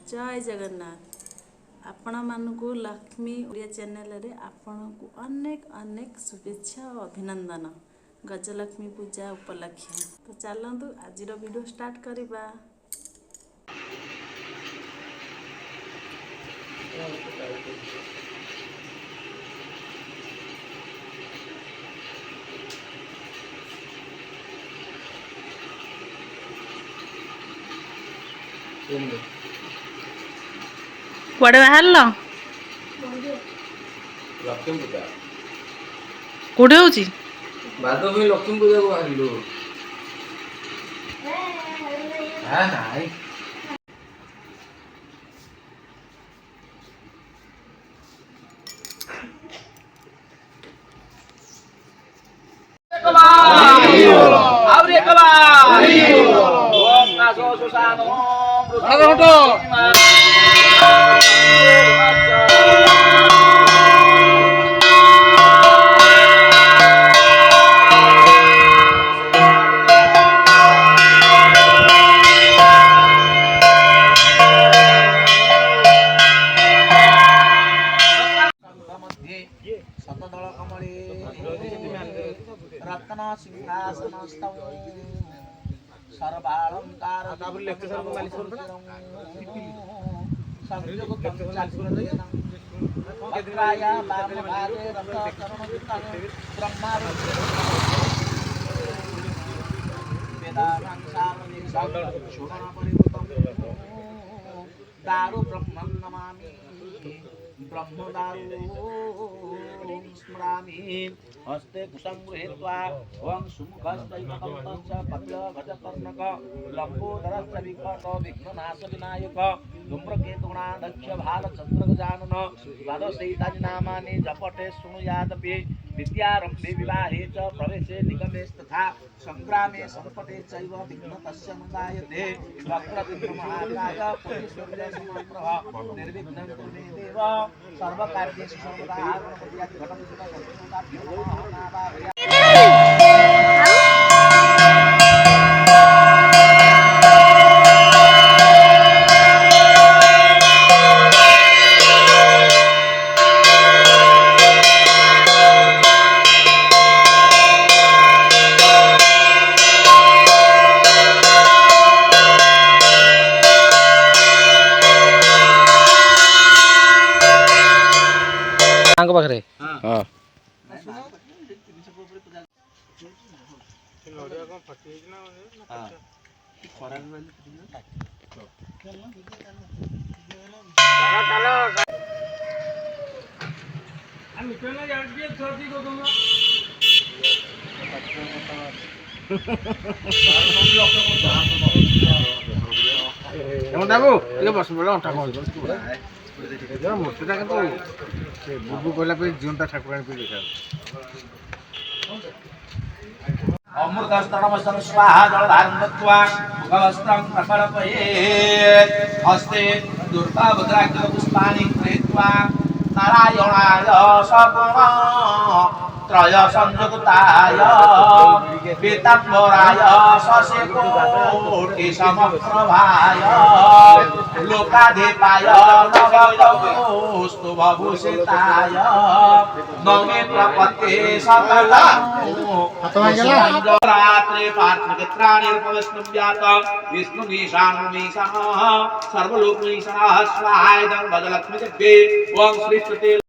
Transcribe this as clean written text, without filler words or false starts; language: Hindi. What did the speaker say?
जय जगन्नाथ। आपण मानकु लक्ष्मी ओडिया चैनल रे आपण को अनेक अनेक शुभेच्छा और अभिनंदन गजलक्ष्मी पूजा उपलक्षे। तो चलतु आज वीडियो स्टार्ट करवा। कुआडे बाहर लक्ष्मी पूजा कोठे होची बाद में लक्ष्मी पूजा को बाहर हाँ नाई शतदल कमले रत्न सिंहासनस्थौ सर्वालंकार वक्राया वामभागे रथचरणयुक्तं वेदानां सारमेशं शोभनपरिवृतं दारु ब्रह्मं नमामि ब्रह्मदारु स्मरामि हस्ते कुशं गृहीत्वा ओं सुमुखस्तैवकन्तश्च कपिलगजकर्णक लम्बोदरश्च विकट विघ्ननाशविनायक धूम्रकेतुगणाध्यक्ष भालचन्द्रगजानन द्वादशैतानि नामानि जपटे शृणुयादपि विद्यारम्भे विवाहे च प्रवेशे निगमेस्तथा संग्रामे संकटे चैव विघ्नतस्य मुदायते वक्रतुण्डमहाकाय कोटिसूर्यसमप्रभ निर्विघ्नं कुरु मे देव सर्वकार्येषु सर्वदा गणपतिर्घटं पाखरे हाँ बस अंटा मूर्तिटा कि बुबू कहला जीवनटा ठाकुराणी पे देखा अमृतस्तनमस्तं स्वाहा जलधारं दत्त्वा मुखवस्त्रं प्रकल्पयेत् हस्ते दुर्गाभद्राक्षपुष्पाणि गृहीत्वा नारायणाय सगुण त्रय संयुक्ताय पीताम्बराय शशिकोटि समप्रभाय लोकाधिपाय नवकौस्तुभभूषिताय नौमे प्रपत्ते सकला रात्रे पार्थमित्राणिर्पवस्नुव्यात विष्णुमीशानुमीशः सर्वलोकमीशः स्वाहाय गजलक्ष्मी ओं श्री